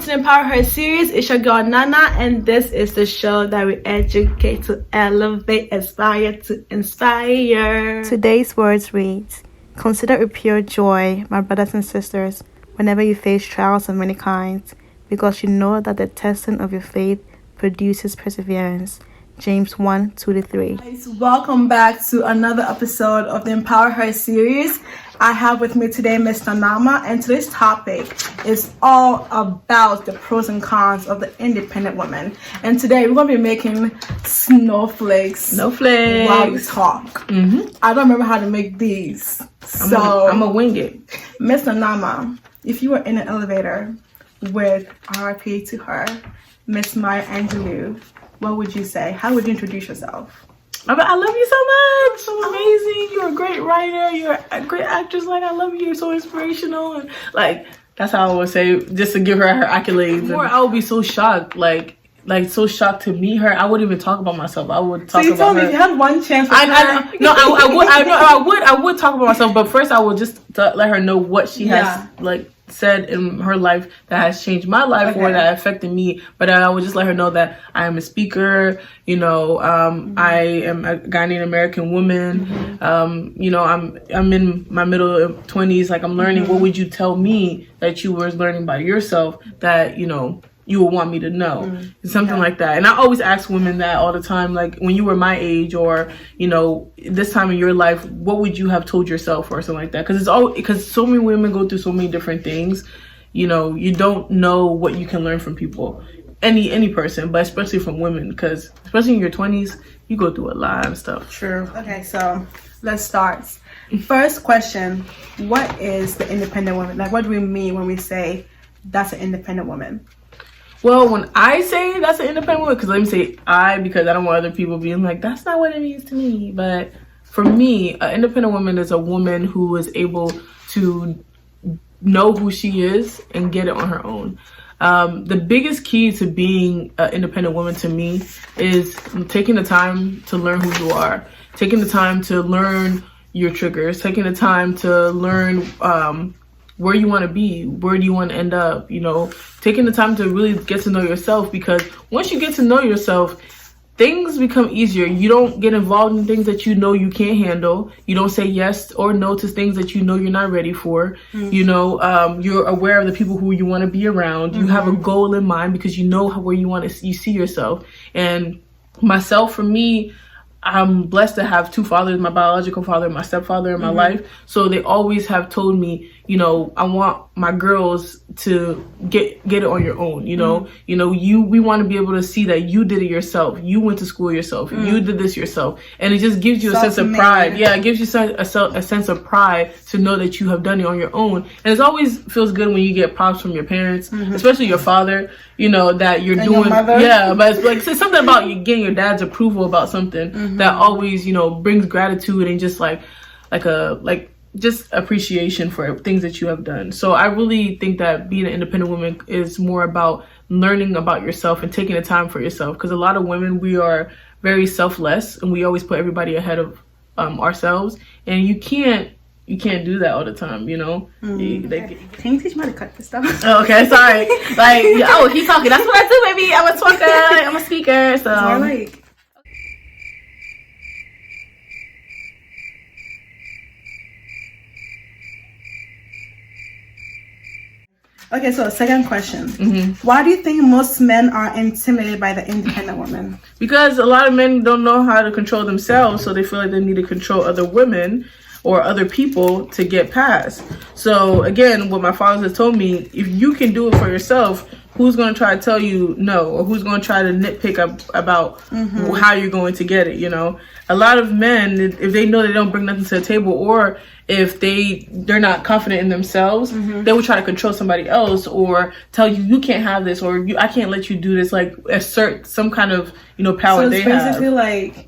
to the Empower Her series. It's your girl Nana, and this is the show that we educate to elevate, aspire to inspire. Today's words reads, consider it pure joy, my brothers and sisters, whenever you face trials of many kinds, because you know that the testing of your faith produces perseverance. James 1:2-3. Guys, welcome back to another episode of the Empower Her series. I have with me today Mr. Nama, and today's topic is all about the pros and cons of the independent woman. And today we're going to be making snowflakes while we talk. I don't remember how to make these, so I'm gonna wing it. Mr. Nama, if you were in an elevator with RIP to her, Miss Maya Angelou, what would you say? How would you introduce yourself? I love you so much. So amazing. You're a great writer. You're a great actress. Like, I love you. You're so inspirational. And like, that's how I would say, just to give her accolades. Or I would be so shocked. Like so shocked to meet her. I wouldn't even talk about myself. I would talk about her. So you told me if you had one chance. I would talk about myself, but first I would just let her know what she has said in her life that has changed my life or that affected me. But I would just let her know that I am a speaker, I am a Ghanaian American woman. I'm in my middle 20s, like I'm learning. What would you tell me that you were learning by yourself that you would want me to know? Something like that. And I always ask women that all the time, like, when you were my age or this time in your life, what would you have told yourself or something like that? Because so many women go through so many different things. You don't know what you can learn from people, any person, but especially from women, because especially in your 20s, you go through a lot of stuff. True. Okay, so let's start. First question: what is the independent woman? Like, what do we mean when we say that's an independent woman? Well, when I say that's an independent woman, because let me say because I don't want other people being like, that's not what it means to me. But for me, an independent woman is a woman who is able to know who she is and get it on her own. The biggest key to being an independent woman to me is taking the time to learn who you are, taking the time to learn your triggers, taking the time to learn where you want to be, where do you want to end up, taking the time to really get to know yourself, because once you get to know yourself, things become easier. You don't get involved in things that you can't handle. You don't say yes or no to things that you're not ready for. You're aware of the people who you want to be around. You have a goal in mind because you know where you see yourself. And myself, for me, I'm blessed to have two fathers, my biological father and my stepfather in my life. So they always have told me, I want my girls to get it on your own. We want to be able to see that you did it yourself. You went to school yourself. You did this yourself. And it just gives you a sense of pride. Yeah, it gives you a sense of pride to know that you have done it on your own. And it always feels good when you get props from your parents, especially your father, that you're doing. Your mother. Yeah, but it's like something about you getting your dad's approval about something that always, brings gratitude and just just appreciation for things that you have done. So I really think that being an independent woman is more about learning about yourself and taking the time for yourself. Because a lot of women, we are very selfless and we always put everybody ahead of ourselves. And you can't do that all the time, Can you teach me how to cut this stuff? Oh, okay, sorry. He's talking. That's what I do, baby. I'm a talker. I'm a speaker. So Okay, so second question. Why do you think most men are intimidated by the independent woman? Because a lot of men don't know how to control themselves, so they feel like they need to control other women or other people to get past. So again, what my father has told me, if you can do it for yourself, who's going to try to tell you no? Or who's going to try to nitpick about how you're going to get it, A lot of men, if they know they don't bring nothing to the table, or if they're not confident in themselves, they will try to control somebody else or tell you can't have this, or I can't let you do this, like assert some kind of power they have. So it's basically like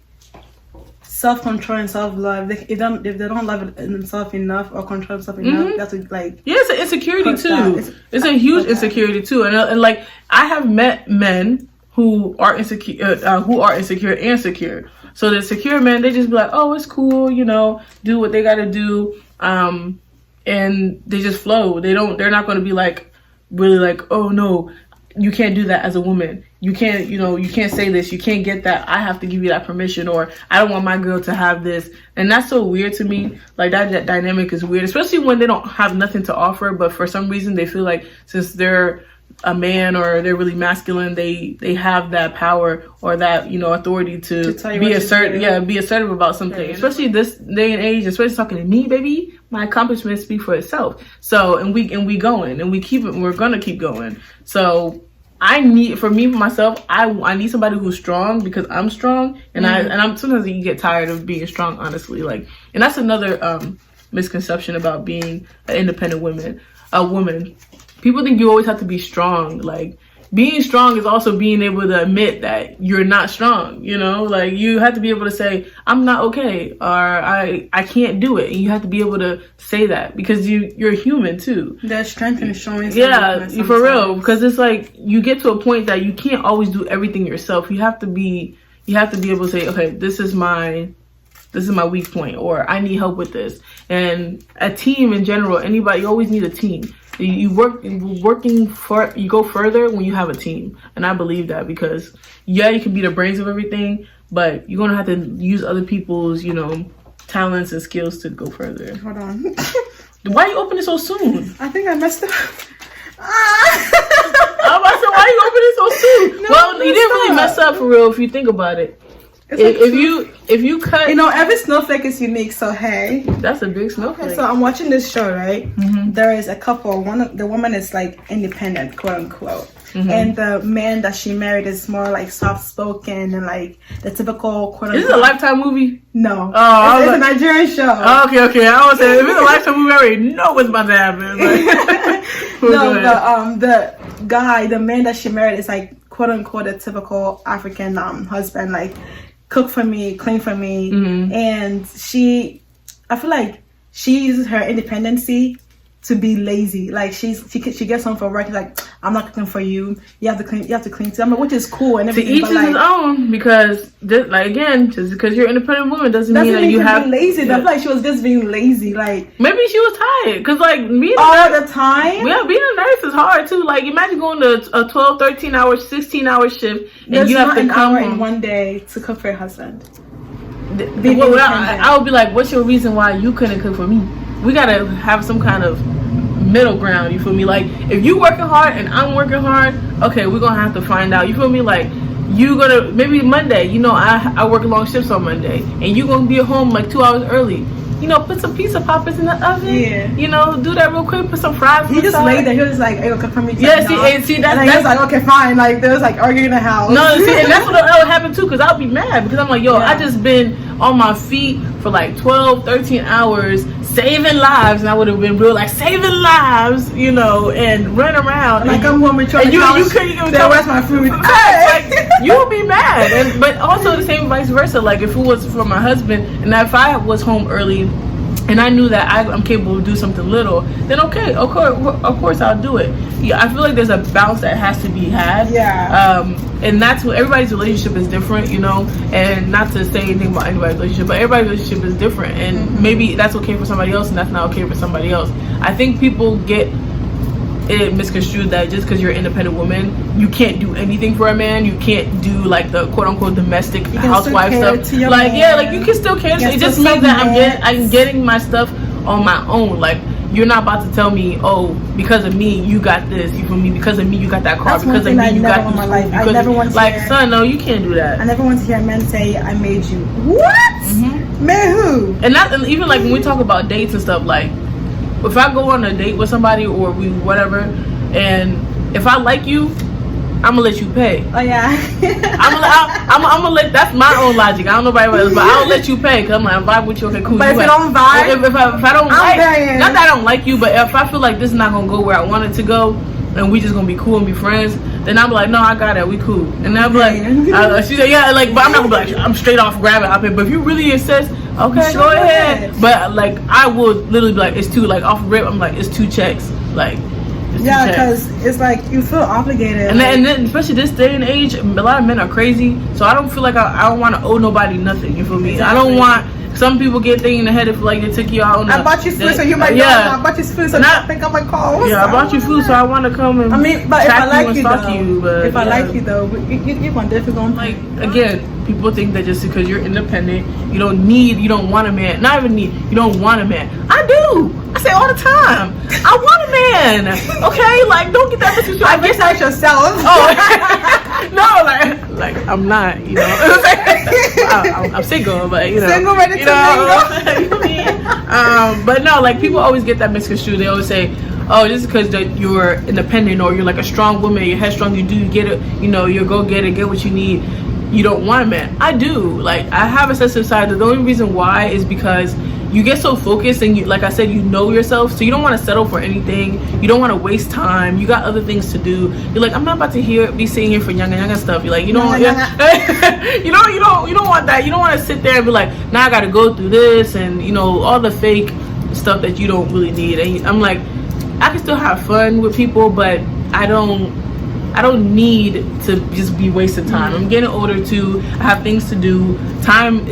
self-control and self-love. If they don't love themselves enough or control themselves enough, that's like it's an insecurity too. It's a huge insecurity too, and like I have met men who are insecure and secure. So the secure men, they just be like, oh, it's cool, do what they got to do, and they just flow. They're not going to be like really like, oh no, you can't do that as a woman. You can't, you can't say this. You can't get that. I have to give you that permission, or I don't want my girl to have this. And that's so weird to me. Like that dynamic is weird, especially when they don't have nothing to offer, but for some reason they feel like since they're a man or they're really masculine, they have that power or that authority to be assertive. Be assertive about something. Yeah. Especially this day and age, especially talking to me, baby. My accomplishments speak for itself. So and we going and we keep it. We're gonna keep going. So I need I need somebody who's strong because I'm strong, and I'm sometimes you get tired of being strong. Honestly, and that's another misconception about being an independent woman. People think you always have to be strong. Like, being strong is also being able to admit that you're not strong, Like, you have to be able to say, I'm not okay, or I can't do it. And you have to be able to say that because you're human, too. There's strength in showing. Yeah, for real. Because it's like, you get to a point that you can't always do everything yourself. You have to be able to say, okay, this is my weak point, or I need help with this. And a team in general, you always need a team. You go further when you have a team. And I believe that because, you can be the brains of everything, but you're going to have to use other people's, talents and skills to go further. Hold on. Why are you opening so soon? I think I messed up. I was about to say, why are you opening so soon? No, you didn't really mess up for real if you think about it. If you cut, every snowflake is unique. So hey, that's a big snowflake. Okay, so I'm watching this show, right? Mm-hmm. There is a couple. The woman is like independent, quote unquote, and the man that she married is more like soft spoken and like the typical quote unquote. Is this a Lifetime movie? No. Oh, it's a Nigerian show. Oh, okay. I was saying if it's a Lifetime movie, I already know what's about to happen. The man that she married is like quote unquote a typical African husband, like cook for me, clean for me, and I feel like she uses her independency to be lazy. Like she gets home from work, she's like, I'm not cooking for you. You have to clean too. Which is cool and everything. To each his own, because just because you're an independent woman doesn't mean that you have to be lazy. Yeah. I feel like she was just being lazy. Like maybe she was tired, because being all the time. Yeah, being a nurse is hard too. Like imagine going to a 12, 13 hour, 16 hour shift, and you have to come an hour in one day to cook for your husband. I would be like, what's your reason why you couldn't cook for me? We gotta have some kind of middle ground, you feel me? Like if you working hard and I'm working hard, okay, we're gonna have to find out, you feel me? Like you gonna maybe Monday, I work long shifts on Monday, and you gonna be at home like 2 hours early. Put some pizza poppers in the oven. Yeah. Do that real quick. Put some fries. He just laid there. He was like, "Hey, cook for me." Yeah. See, that's he was like, "Okay, fine." Like there was like arguing in the house. No, see, and that's what would happen too. Because I'll be mad because I'm like, "Yo, I just been on my feet for like 12, 13 hours saving lives," and I would have been real like saving lives, and run around. Like I'm home with and you couldn't even tell where's my food. Like you would be mad, but also the same vice versa. Like if it was for my husband, and if I was home early, and I knew that I'm capable of do something little, then okay, of course I'll do it. Yeah, I feel like there's a balance that has to be had. Yeah. And that's what everybody's relationship is different, and not to say anything about anybody's relationship, but everybody's relationship is different, and maybe that's okay for somebody else and that's not okay for somebody else. I think people get it misconstrued that just because you're an independent woman, you can't do anything for a man. You can't do like the quote unquote domestic housewife stuff. Like you can still cater. It just means that I'm getting my stuff on my own. Like you're not about to tell me, oh, because of me you got this. You feel me? Because of me you got that car. That's because of me you got this. My life. I never want to hear, son, no, you can't do that. I never want to hear men say, "I made you." What? Man, who? And even like when we talk about dates and stuff, like if I go on a date with somebody or we whatever, and if I like you, I'm gonna let you pay. Oh yeah. I'm gonna let. That's my own logic. I don't know about else, but I'll let you pay because I'm like, I vibe with you. Okay, cool. But if you don't vibe, if I don't not that I don't like you, but if I feel like this is not gonna go where I want it to go, and we just gonna be cool and be friends, then I'm like, no, I got it. We cool. And I'm like, she said, yeah, like, but I'm not gonna be like, I'm straight off grabbing up it. But if you really insist, okay, go ahead. But like, I would literally be like, it's two, like off rip. I'm like, it's 2 checks, like. Yeah, because it's like you feel obligated. And then especially this day and age, a lot of men are crazy. So I don't feel like I don't want to owe nobody nothing. You feel me? Exactly. I don't want some people get things in the head if like they took you out. I bought you food, so you might I bought you food, so I think I'm gonna call. Yeah, I bought you food, so I want to come and. I mean, but if I like you though, but if I like you though, you're gonna definitely gonna like again. People think that just because you're independent, you don't want a man. Not even need, you don't want a man. I do. I say all the time, I want a man. Okay, like don't get that message. I guess that's yourself. Oh, no, like I'm not. I'm single, but single, ready to mingle. You know what I mean? But no, like people always get that misconstrued. They always say, oh, just because you're independent or you're like a strong woman, you're headstrong, you get it, you go get it, get what you need. You don't want a man. I do. Like I have a sensitive side. The only reason why is because you get so focused and you, like I said, you know yourself, so you don't want to settle for anything. You don't want to waste time. You got other things to do. You're like, I'm not about to be sitting here for young stuff. You're like, you don't want that. You don't want to sit there and be like, now I got to go through this and all the fake stuff that you don't really need. And I'm like, I can still have fun with people, but I don't need to just be wasting time. I'm getting older too. I have things to do. Time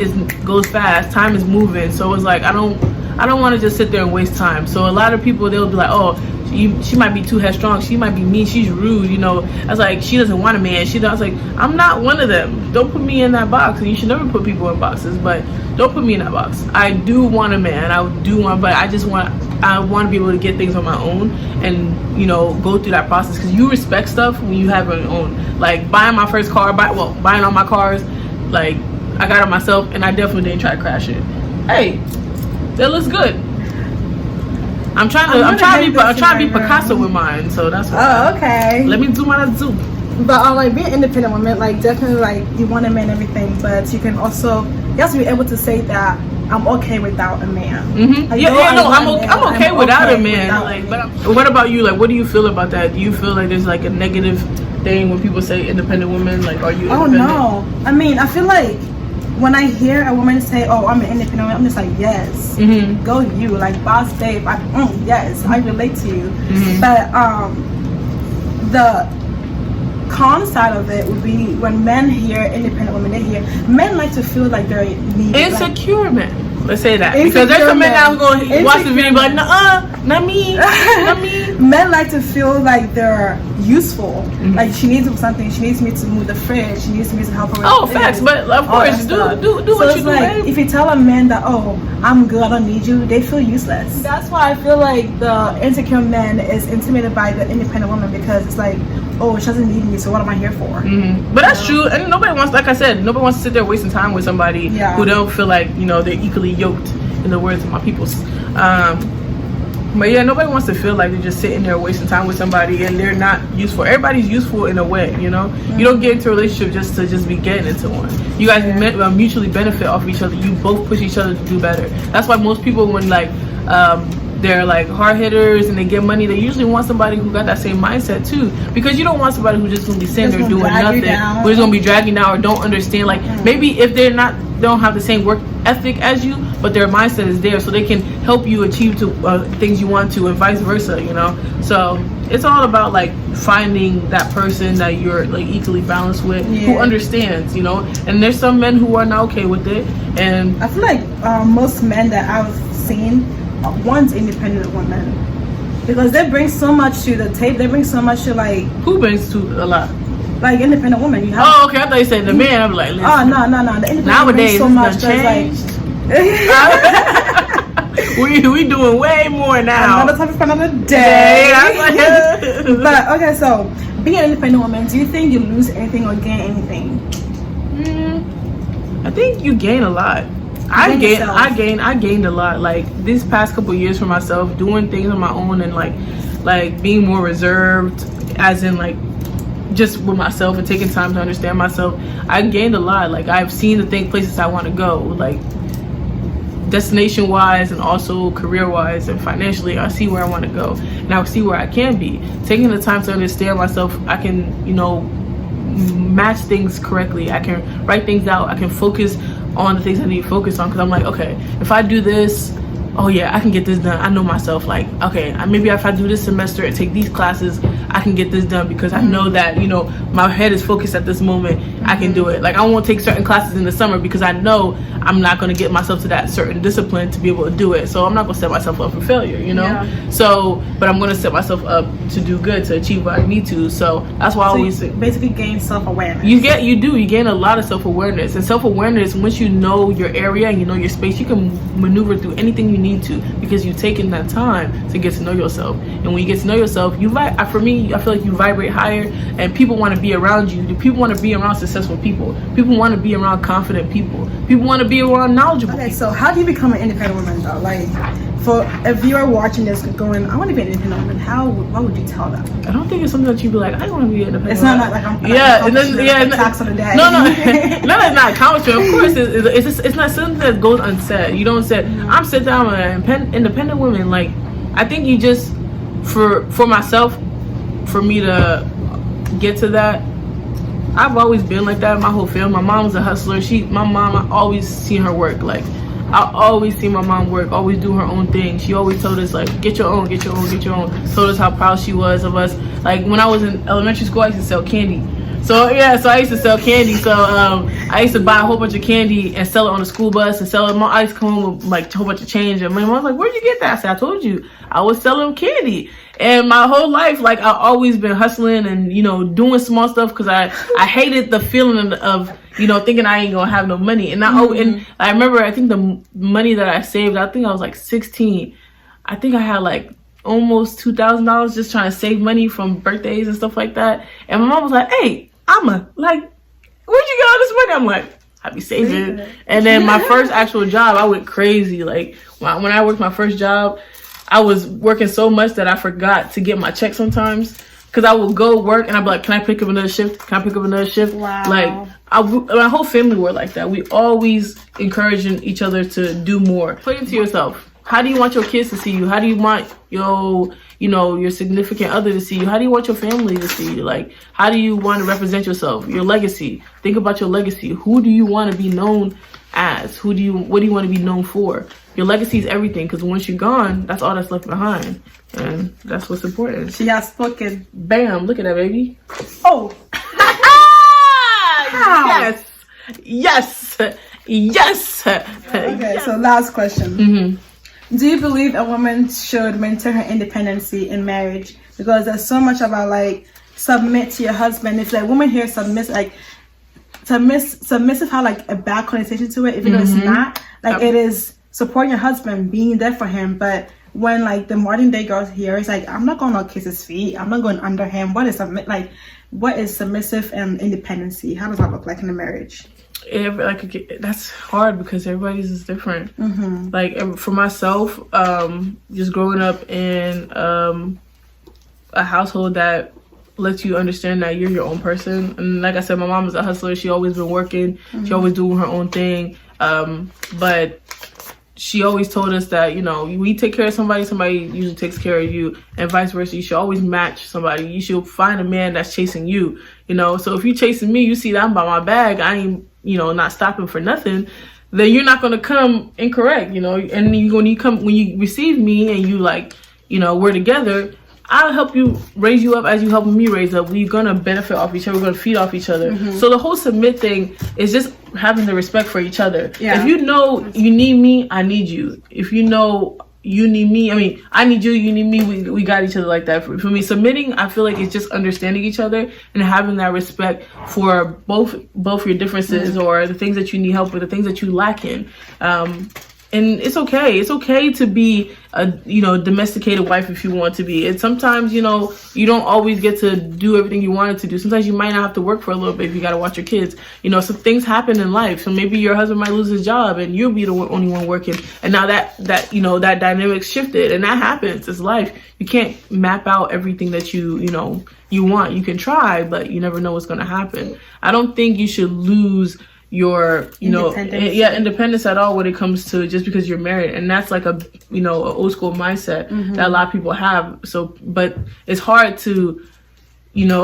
goes fast. Time is moving. So it's like I don't want to just sit there and waste time. So a lot of people, they'll be like, oh, she might be too headstrong. She might be mean. She's rude. I was like, she doesn't want a man. I was like, I'm not one of them. Don't put me in that box. And you should never put people in boxes, but don't put me in that box. I do want a man. But I want to be able to get things on my own and go through that process, because you respect stuff when you have it on your own. Like buying my first car, buying all my cars, like I got it myself, and I definitely didn't try to crash it. Hey, that looks good. I'm trying to be Picasso with mine, so that's what. Oh, okay. Let me do my zoo. But like being independent woman, like definitely like you want a man and everything, but you have to be able to say that I'm okay without a man. Mm-hmm. Like, I'm okay without a man. But what about you? Like, what do you feel about that? Do you feel like there's like a negative thing when people say independent woman? Like, are you? Oh no. I mean, I feel like when I hear a woman say, "Oh, I'm an independent woman," I'm just like, "Yes, go you." Like, boss babe. Yes, I relate to you. Mm-hmm. But the con side of it would be when men hear independent women, men like to feel like they're needed. Insecure men. Let's say that. Because there's some men out who going to watch the video and be like, not me. Men like to feel like they're useful. Mm-hmm. Like she needs something. She needs me to move the fridge. She needs me to help her with facts. But of course, do what you do. Like, if you tell a man that, oh, I'm good, I don't need you, they feel useless. That's why I feel like the insecure man is intimidated by the independent woman, because it's like, oh, she doesn't need me, so what am I here for? Mm-hmm. But that's true. And nobody wants to sit there wasting time with somebody who don't feel like, they're equally yoked, in the words of my peoples. But yeah, nobody wants to feel like they're just sitting there wasting time with somebody and they're not useful. Everybody's useful in a way, Mm-hmm. You don't get into a relationship just to be getting into one. You guys mutually benefit off of each other. You both push each other to do better. That's why most people, when they're like hard hitters and they get money, they usually want somebody who got that same mindset too, because you don't want somebody who's just gonna be sitting there doing nothing, who's gonna be dragging you down or don't understand. Like maybe if they don't have the same work ethic as you, but their mindset is there, so they can help you achieve things you want to, and vice versa. So it's all about like finding that person that you're like equally balanced with, who understands. And there's some men who are not okay with it, and I feel like most men that I've seen want independent women, because they bring so much to the table. They bring so much to like. Who brings to a lot? Like independent woman. You have. Oh, okay. I thought you said the man. I'm like, listen. Oh no. The independent nowadays so much changed. we doing way more now. Another topic for another day. But okay, so being an independent woman, do you think you lose anything or gain anything? I think you gain a lot. I gained a lot. Like these past couple years for myself, doing things on my own and like being more reserved, as in like just with myself and taking time to understand myself. I gained a lot. Like I've seen the places I want to go, like destination wise and also career wise and financially. I see where I want to go and I see where I can be. Taking the time to understand myself, I can match things correctly. I can write things out. I can focus on the things I need to focus on, because I'm like, okay, if I do this, oh yeah, I can get this done. I know myself. Like, okay, maybe if I do this semester and take these classes, I can get this done because I know that, you know, my head is focused at this moment. I can do it. Like, I won't take certain classes in the summer because I know I'm not going to get myself to that certain discipline to be able to do it. So I'm not going to set myself up for failure, you know? Yeah. So, but I'm going to set myself up to do good, to achieve what I need to. So that's why I always you basically gain self-awareness. You gain a lot of self-awareness. And self-awareness, once you know your area and you know your space, you can maneuver through anything you need to because you've taken that time to get to know yourself. And when you get to know yourself, for me, I feel like you vibrate higher, and people want to be around you. People want to be around successful people. People want to be around confident people. People want to be around knowledgeable people. So how do you become an independent woman though? Like, for if you are watching this going, I want to be an independent woman, what would you tell them? I don't think it's something that you'd be like, I want to be independent. It's not like I'm tax on the day. No, it's not accomplishment. Of course, it's not something that goes unsaid. You don't say, I'm sit down with an independent woman. Like, I think you just, for myself, for me to get to that, I've always been like that. My whole family. My mom was a hustler. I always seen her work. Like, I always see my mom work, always do her own thing. She always told us, like, get your own. Told us how proud she was of us. Like, when I was in elementary school, I used to sell candy. So I used to sell candy. So I used to buy a whole bunch of candy and sell it on the school bus and sell it. I used to come home with like a whole bunch of change. And my mom was like, where'd you get that? I said, I told you, I was selling candy. And my whole life, like, I've always been hustling and, you know, doing small stuff because I hated the feeling of, you know, thinking I ain't gonna have no money. And and I remember, I think the money that I saved, I think I was like 16. I think I had like almost $2,000 just trying to save money from birthdays and stuff like that. And my mom was like, hey, where'd you get all this money? I'm like, I be saving. And then my first actual job, I went crazy. Like, when I worked my first job, I was working so much that I forgot to get my check sometimes. Because I would go work and I'd be like, can I pick up another shift? Wow. Like, my whole family were like that. We always encouraging each other to do more. Put it to yourself. How do you want your kids to see you? How do you want your significant other to see you? How do you want your family to see you? Like, how do you want to represent yourself? Your legacy. Think about your legacy. Who do you want to be known as? What do you want to be known for? Your legacy is everything, because once you're gone, that's all that's left behind. And that's what's important. She has spoken. Bam, look at that, baby. Oh. Yes. Okay, Yes. so last question. Mm-hmm. Do you believe a woman should maintain her independency in marriage? Because there's so much about, like, submit to your husband. It's like women here submissive have like a bad connotation to it, even though it's not. Like, it is supporting your husband, being there for him. But when, like, the modern day girls here, it's like, I'm not going to kiss his feet, I'm not going under him. What is submissive and independency? How does that look like in a marriage? That's hard because everybody's is different. Like, for myself, just growing up in a household that lets you understand that you're your own person. And like I said, my mom was a hustler. She always been working. She always doing her own thing. But she always told us that, you know, we take care of somebody usually takes care of you, and vice versa. You should always match somebody. You should find a man that's chasing you, you know. So if you're chasing me, you see that I'm by my bag, I ain't, you know, not stopping for nothing, then you're not going to come incorrect, you know. And when you receive me and you, like, you know, we're together, I'll help you raise you up as you helping me raise up. We're gonna benefit off each other. We're gonna feed off each other. So the whole submit thing is just having the respect for each other. If you know you need me, I need you. If you know you need me, I need you, you need me, we got each other like that. For me, submitting, I feel like it's just understanding each other and having that respect for both your differences or the things that you need help with, the things that you lack in. And it's okay. It's okay to be a, you know, domesticated wife if you want to be. And sometimes, you know, you don't always get to do everything you wanted to do. Sometimes you might not have to work for a little bit if you got to watch your kids. You know, some things happen in life. So maybe your husband might lose his job and you'll be the only one working. And now that you know, that dynamic shifted, and that happens. It's life. You can't map out everything that you want. You can try, but you never know what's going to happen. I don't think you should lose your independence at all when it comes to just because you're married. And that's like a old school mindset that a lot of people have. So, but it's hard to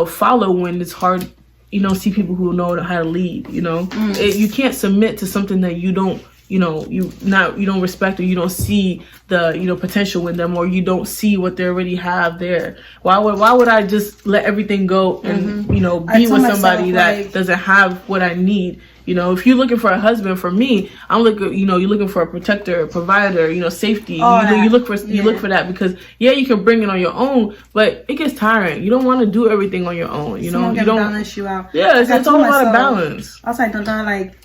follow when it's hard see people who know how to lead. You can't submit to something that you don't you don't respect, or you don't see the potential in them, or you don't see what they already have there. Why would I just let everything go and be with somebody that doesn't have what I need? If you're looking for a husband, for me, I'm looking, you're looking for a protector, a provider, safety. You look for that, because you can bring it on your own, but it gets tiring. You don't want to do everything on your own. You don't balance you out. Yeah, it's all about a balance. I was like,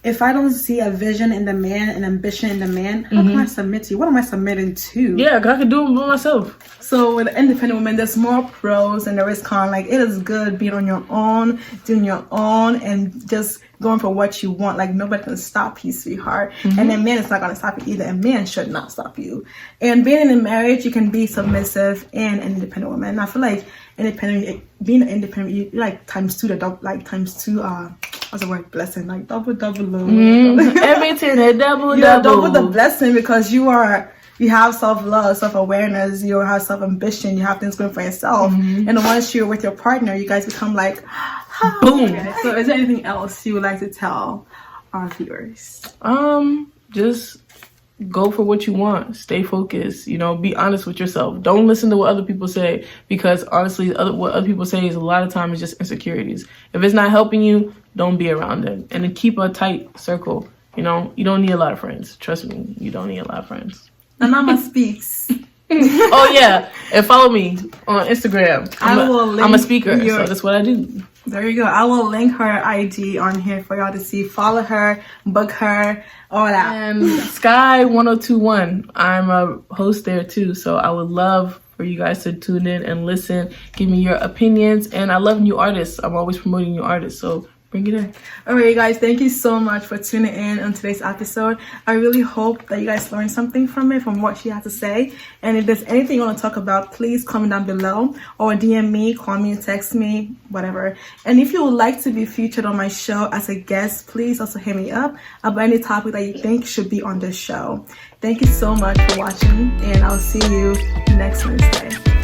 if I don't see a vision in the man, an ambition in the man, how can I submit to you? What am I submitting to? Yeah, I can do it by myself. So with independent women, there's more pros and there is cons. Like, it is good being on your own, doing your own, and just going for what you want. Like, nobody can stop you, sweetheart. And then man is not going to stop you either. And man should not stop you. And being in a marriage, you can be submissive and an independent woman. And I feel like being an independent, you like times two, what's the word? Blessing, like double. Everything, double. Double the blessing, because you have self-love, self-awareness, you have self-ambition, you have things going for yourself. And once you're with your partner, you guys become like, boom. Okay. So is there anything else you would like to tell our viewers? Just go for what you want. Stay focused. Be honest with yourself. Don't listen to what other people say, because honestly, what other people say is a lot of times just insecurities. If it's not helping you, don't be around it. And then keep a tight circle. You don't need a lot of friends. Trust me, you don't need a lot of friends. Nanama speaks. Oh yeah, and follow me on Instagram. I'm a speaker, so that's what I do. There you go. I will link her ID on here for y'all to see. Follow her, book her, all that. And Sky 1021, I'm a host there too, so I would love for you guys to tune in and listen. Give me your opinions, and I love new artists. I'm always promoting new artists, so bring it in. Alright guys, thank you so much for tuning in on today's episode. I really hope that you guys learned something from it, from what she had to say. And if there's anything you want to talk about, please comment down below, or DM me, call me, text me, whatever. And if you would like to be featured on my show as a guest, please also hit me up about any topic that you think should be on this show. Thank you so much for watching, and I'll see you next Wednesday.